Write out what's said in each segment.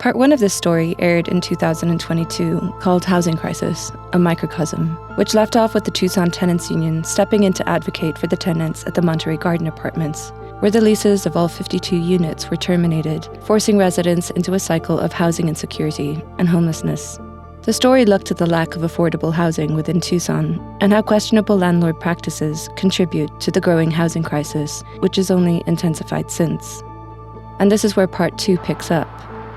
Part 1 of this story aired in 2022, called Housing Crisis, a Microcosm, which left off with the Tucson Tenants Union stepping in to advocate for the tenants at the Monterey Garden Apartments, where the leases of all 52 units were terminated, forcing residents into a cycle of housing insecurity and homelessness. The story looked at the lack of affordable housing within Tucson and how questionable landlord practices contribute to the growing housing crisis, which has only intensified since. And this is where Part 2 picks up,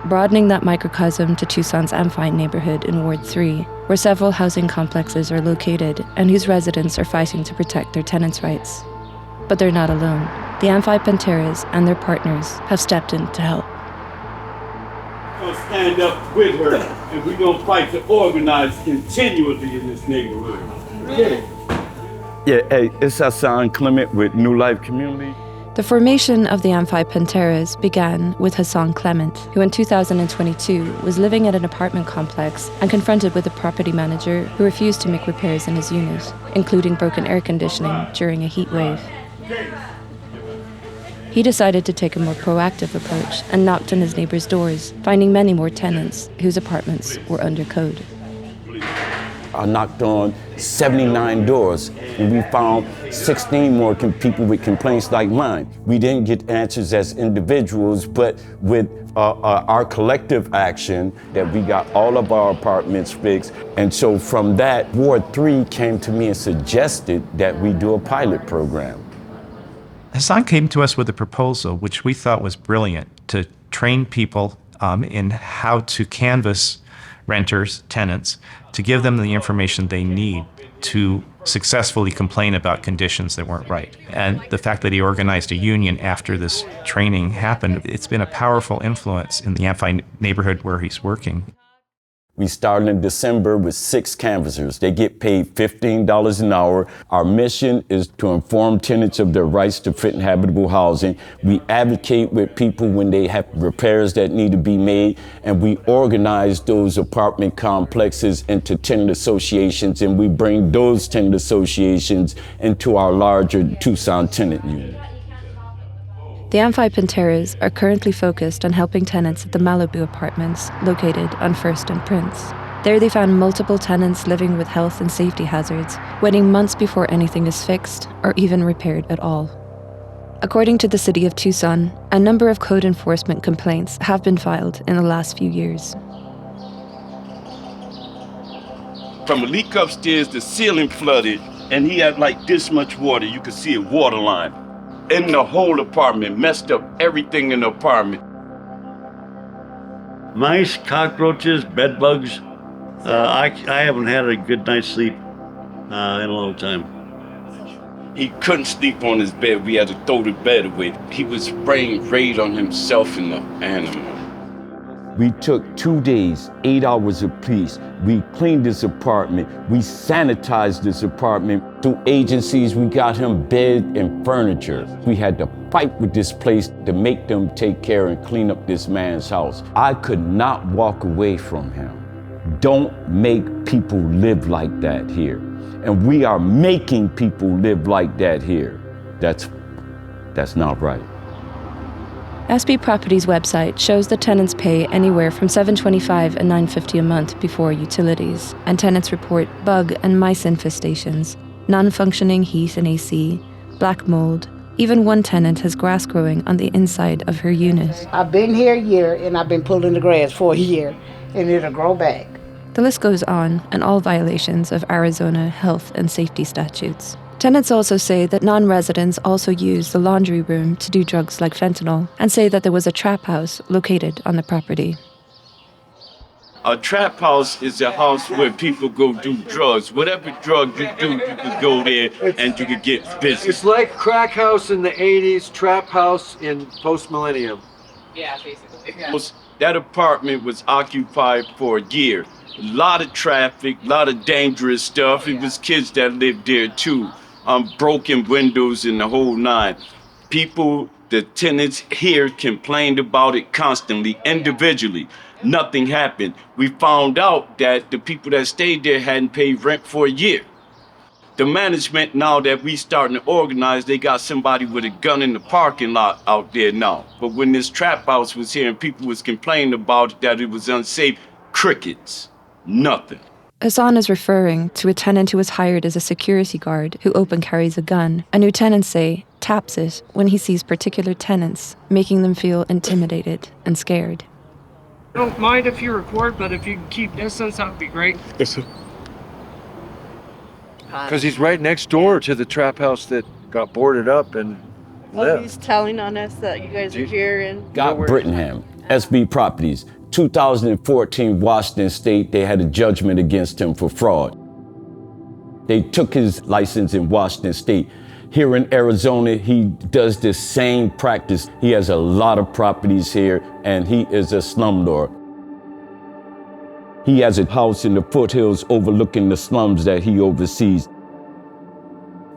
broadening that microcosm to Tucson's Amphi neighborhood in Ward 3, where several housing complexes are located and whose residents are fighting to protect their tenants' rights. But they're not alone. The Amphi Panteras and their partners have stepped in to help. We're going to stand up with her, and we're going to fight to organize continually in this neighborhood. Yeah, hey, it's Hassan Clement with New Life Community. The formation of the Amphi Panteras began with Hassan Clement, who in 2022 was living at an apartment complex and confronted with a property manager who refused to make repairs in his unit, including broken air conditioning during a heat wave. He decided to take a more proactive approach and knocked on his neighbors' doors, finding many more tenants whose apartments were under code. I knocked on 79 doors, and we found 16 more people with complaints like mine. We didn't get answers as individuals, but with our collective action, that we got all of our apartments fixed. And so from that, Ward 3 came to me and suggested that we do a pilot program. Hassan came to us with a proposal, which we thought was brilliant, to train people in how to canvass renters, tenants, to give them the information they need to successfully complain about conditions that weren't right. And the fact that he organized a union after this training happened, it's been a powerful influence in the Amphi neighborhood where he's working. We started in December with 6 canvassers. They get paid $15 an hour. Our mission is to inform tenants of their rights to fit and habitable housing. We advocate with people when they have repairs that need to be made, and we organize those apartment complexes into tenant associations, and we bring those tenant associations into our larger Tucson Tenant Union. The Amphi Panteras are currently focused on helping tenants at the Malibu Apartments, located on 1st and Prince. There they found multiple tenants living with health and safety hazards, waiting months before anything is fixed or even repaired at all. According to the City of Tucson, a number of code enforcement complaints have been filed in the last few years. From a leak upstairs, the ceiling flooded, and he had like this much water. You could see a water line in the whole apartment, messed up everything in the apartment. Mice, cockroaches, bed bugs. I haven't had a good night's sleep in a long time. He couldn't sleep on his bed. We had to throw the bed away. He was spraying Raid on himself and the animal. We took 2 days, 8 hours apiece. We cleaned this apartment. We sanitized this apartment. Through agencies, we got him bed and furniture. We had to fight with this place to make them take care and clean up this man's house. I could not walk away from him. Don't make people live like that here. And we are making people live like that here. That's not right. SB Properties' website shows that tenants pay anywhere from $725 and $950 a month before utilities, and tenants report bug and mice infestations, non-functioning heat and AC, black mold. Even one tenant has grass growing on the inside of her unit. I've been here a year, and I've been pulling the grass for a year, and it'll grow back. The list goes on, and all violations of Arizona health and safety statutes. Tenants also say that non-residents also use the laundry room to do drugs like fentanyl, and say that there was a trap house located on the property. A trap house is a house where people go do drugs. Whatever drug you do, you can go there and you can get business. It's like crack house in the 80s, trap house in post-millennium. Yeah, basically. Yeah. That apartment was occupied for a year. A lot of traffic, a lot of dangerous stuff. It was kids that lived there too. Broken windows and the whole nine. People, the tenants here complained about it constantly, individually. Nothing happened. We found out that the people that stayed there hadn't paid rent for a year. The management, now that we starting to organize, they got somebody with a gun in the parking lot out there now. But when this trap house was here and people was complaining about it, that it was unsafe, crickets, nothing. Hassan is referring to a tenant who was hired as a security guard who open carries a gun, and who tenants say taps it when he sees particular tenants, making them feel intimidated and scared. I don't mind if you record, but if you can keep distance, that would be great. Yes, sir. Because he's right next door to the trap house that got boarded up and left. He's telling on us that you guys are here and... Got Brittingham, SB Properties, 2014 Washington State, they had a judgment against him for fraud. They took his license in Washington State. Here in Arizona, he does the same practice. He has a lot of properties here, and he is a slumlord. He has a house in the foothills overlooking the slums that he oversees.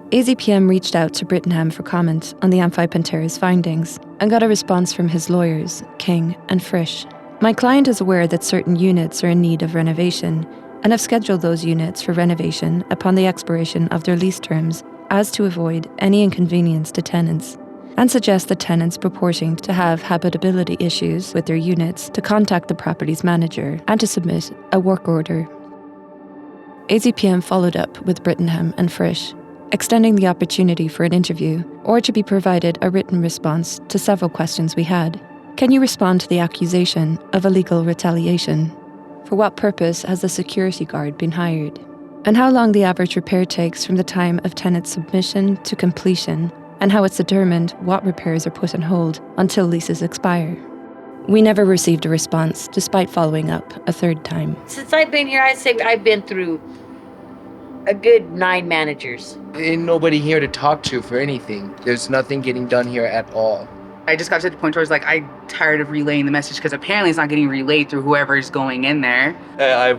AZPM reached out to Brittingham for comment on the Amphi Panteras findings and got a response from his lawyers, King and Frisch. My client is aware that certain units are in need of renovation and have scheduled those units for renovation upon the expiration of their lease terms as to avoid any inconvenience to tenants, and suggest that tenants purporting to have habitability issues with their units to contact the property's manager and to submit a work order. AZPM followed up with Brittingham and Frisch, extending the opportunity for an interview or to be provided a written response to several questions we had. Can you respond to the accusation of illegal retaliation? For what purpose has the security guard been hired? And how long the average repair takes from the time of tenant submission to completion, and how it's determined what repairs are put on hold until leases expire. We never received a response, despite following up a third time. Since I've been here, I'd say I've been through a good 9 managers. Ain't nobody here to talk to for anything. There's nothing getting done here at all. I just got to the point where it's like, I'm tired of relaying the message because apparently it's not getting relayed through whoever's going in there.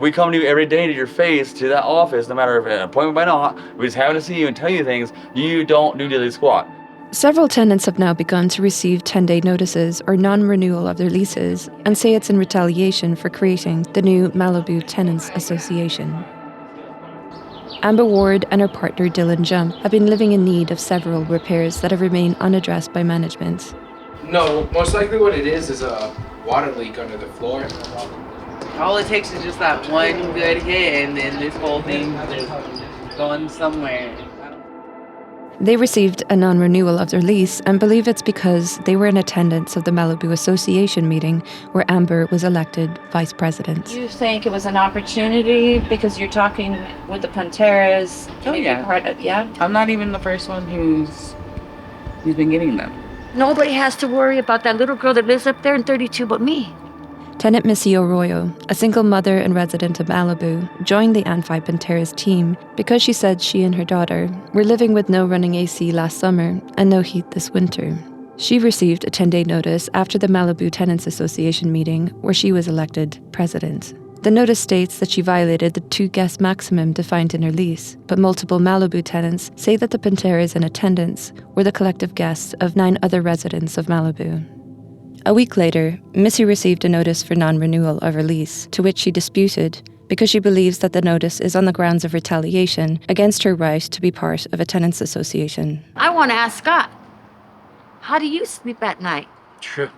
We come to you every day to your face, to that office, no matter if an appointment by not, we just happen to see you and tell you things, you don't do diddly squat. Several tenants have now begun to receive 10-day notices or non-renewal of their leases and say it's in retaliation for creating the new Malibu Tenants Association. Amber Ward and her partner Dylan Jump have been living in need of several repairs that have remained unaddressed by management. No, most likely what it is a water leak under the floor. All it takes is just that one good hit and then this whole thing is going somewhere. They received a non-renewal of their lease and believe it's because they were in attendance of the Malibu Association meeting where Amber was elected vice president. You think it was an opportunity because you're talking with the Panteras? Oh, yeah. Yeah? I'm not even the first one who's been getting them. Nobody has to worry about that little girl that lives up there in 32 but me. Tenant Missy Arroyo, a single mother and resident of Malibu, joined the Amphi Panteras team because she said she and her daughter were living with no running AC last summer and no heat this winter. She received a 10-day notice after the Malibu Tenants Association meeting where she was elected president. The notice states that she violated the 2 guest maximum defined in her lease, but multiple Malibu tenants say that the Panteras in attendance were the collective guests of 9 other residents of Malibu. A week later, Missy received a notice for non-renewal of her lease, to which she disputed because she believes that the notice is on the grounds of retaliation against her right to be part of a tenants association. I want to ask Scott, how do you sleep at night? True.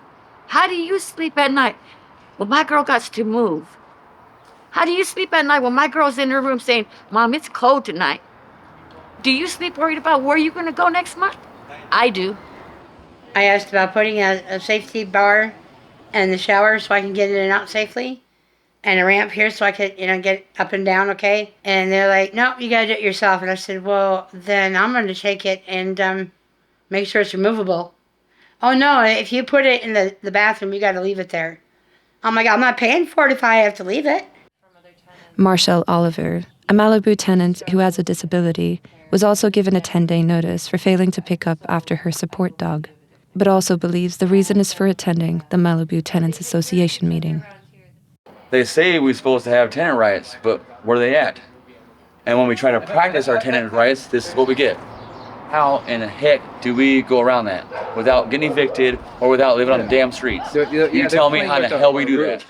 How do you sleep at night? Well, my girl got to move. How do you sleep at night when my girl's in her room saying, Mom, it's cold tonight? Do you sleep worried about where you're going to go next month? I do. I asked about putting a safety bar in the shower so I can get in and out safely, and a ramp here so I could, get up and down, okay? And they're like, no, you gotta do it yourself. And I said, well, then I'm gonna take it and make sure it's removable. Oh no, if you put it in the bathroom, you gotta leave it there. I'm like, I'm not paying for it if I have to leave it. Marshall Oliver, a Malibu tenant who has a disability, was also given a 10-day notice for failing to pick up after her support dog, but also believes the reason is for attending the Malibu Tenants Association meeting. They say we're supposed to have tenant rights, but where are they at? And when we try to practice our tenant rights, this is what we get. How in the heck do we go around that without getting evicted or without living on the damn streets? You tell me how the hell we do that.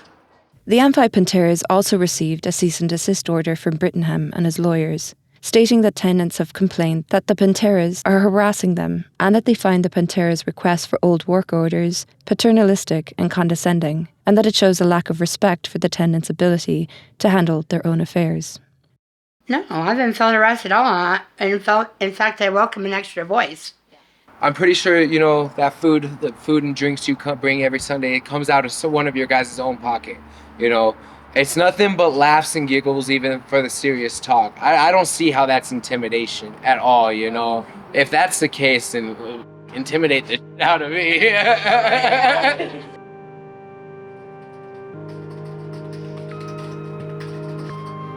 The Amphi Panteras also received a cease and desist order from Brittingham and his lawyers, stating that tenants have complained that the Panteras are harassing them and that they find the Panteras' requests for old work orders paternalistic and condescending, and that it shows a lack of respect for the tenants' ability to handle their own affairs. No, I haven't felt harassed at all. In fact, I welcome an extra voice. I'm pretty sure, that the food and drinks you bring every Sunday, it comes out of one of your guys' own pocket. It's nothing but laughs and giggles, even for the serious talk. I don't see how that's intimidation at all, If that's the case, then intimidate the shit out of me.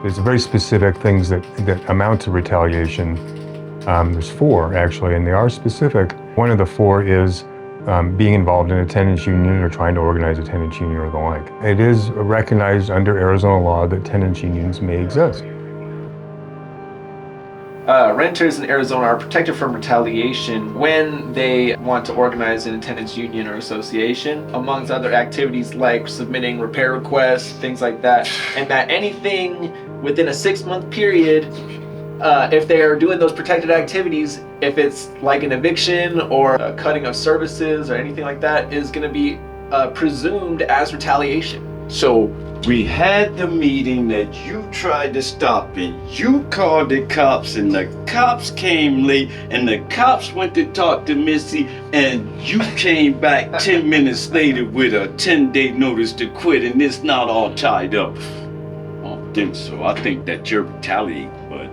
There's very specific things that amount to retaliation. There's 4, actually, and they are specific. One of the 4 is being involved in a tenants union or trying to organize a tenants union or the like. It is recognized under Arizona law that tenants unions may exist. Renters in Arizona are protected from retaliation when they want to organize in a tenants union or association, amongst other activities like submitting repair requests, things like that, and that anything within a 6-month period, if they are doing those protected activities, if it's like an eviction or a cutting of services or anything like that, is going to be presumed as retaliation. So we had the meeting that you tried to stop and you called the cops and the cops came late and the cops went to talk to Missy and you came back 10 minutes later with a 10-day notice to quit, and it's not all tied up. I don't think so. I think that you're retaliating, bud.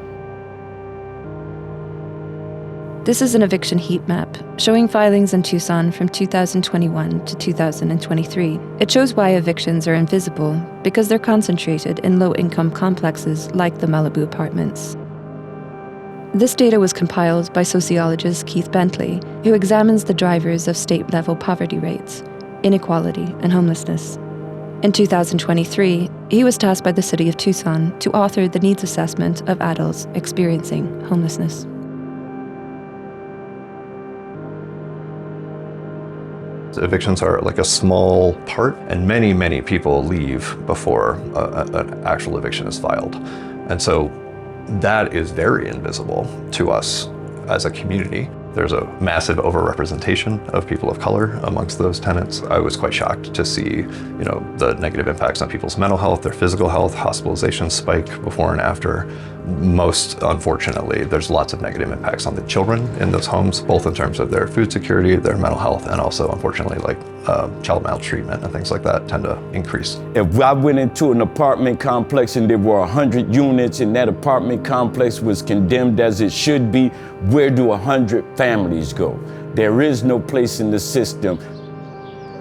This is an eviction heat map showing filings in Tucson from 2021 to 2023. It shows why evictions are invisible because they're concentrated in low-income complexes like the Malibu Apartments. This data was compiled by sociologist Keith Bentley, who examines the drivers of state-level poverty rates, inequality, and homelessness. In 2023, he was tasked by the city of Tucson to author the needs assessment of adults experiencing homelessness. Evictions are like a small part, and many, many people leave before an actual eviction is filed. And so that is very invisible to us as a community. There's a massive overrepresentation of people of color amongst those tenants. I was quite shocked to see, the negative impacts on people's mental health, their physical health, hospitalizations spike before and after. Most unfortunately, there's lots of negative impacts on the children in those homes, both in terms of their food security, their mental health, and also unfortunately child maltreatment and things like that tend to increase. If I went into an apartment complex and there were 100 units and that apartment complex was condemned as it should be, where do 100 families go? There is no place in the system.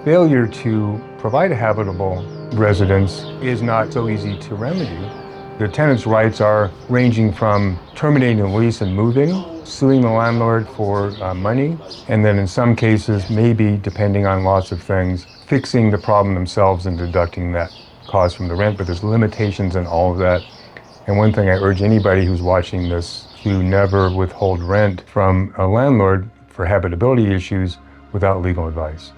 Failure to provide a habitable residence is not so easy to remedy. The tenant's rights are ranging from terminating a lease and moving, suing the landlord for money, and then in some cases, maybe, depending on lots of things, fixing the problem themselves and deducting that cost from the rent, but there's limitations in all of that. And one thing I urge anybody who's watching this to never withhold rent from a landlord for habitability issues without legal advice.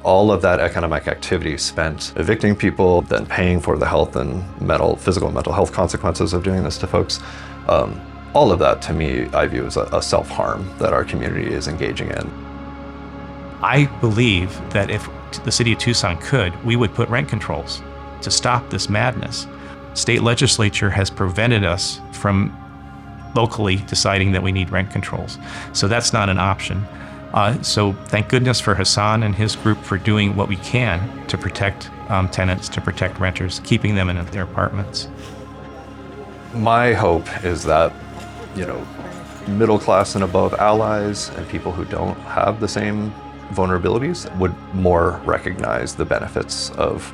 All of that economic activity spent evicting people, then paying for the health and physical and mental health consequences of doing this to folks. All of that, to me, I view as a self-harm that our community is engaging in. I believe that if the city of Tucson could, we would put rent controls to stop this madness. State legislature has prevented us from locally deciding that we need rent controls. So that's not an option. So thank goodness for Hassan and his group for doing what we can to protect tenants, to protect renters, keeping them in their apartments. My hope is that, middle class and above allies and people who don't have the same vulnerabilities would more recognize the benefits of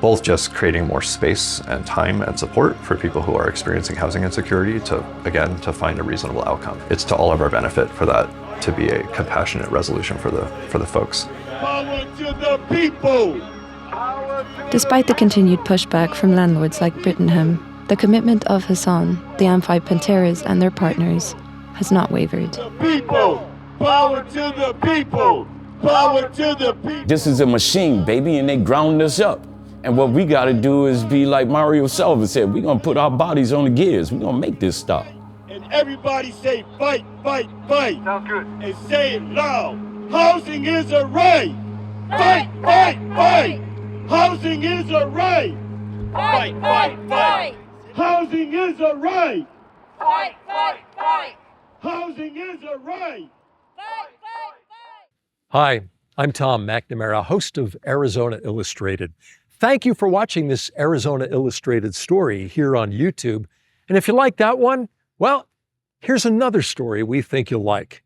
both just creating more space and time and support for people who are experiencing housing insecurity to find a reasonable outcome. It's to all of our benefit for that to be a compassionate resolution for the folks. Power to the people! Despite the continued pushback from landlords like Brittenham, the commitment of Hassan, the Amphi Panteras, and their partners has not wavered. People! Power to the people! Power to the people! This is a machine, baby, and they ground us up. And what we gotta do is be like Mario Sullivan said, we're gonna put our bodies on the gears. We're gonna make this stop. And everybody say fight, fight, fight. Sounds good. And say it loud. Housing is a right. Fight, fight, fight. Housing is a right. Fight, fight, fight. Housing is a right. Fight, fight, fight. Housing is a right. Fight, fight, fight. Hi, I'm Tom McNamara, host of Arizona Illustrated. Thank you for watching this Arizona Illustrated story here on YouTube. And if you like that one, well, here's another story we think you'll like.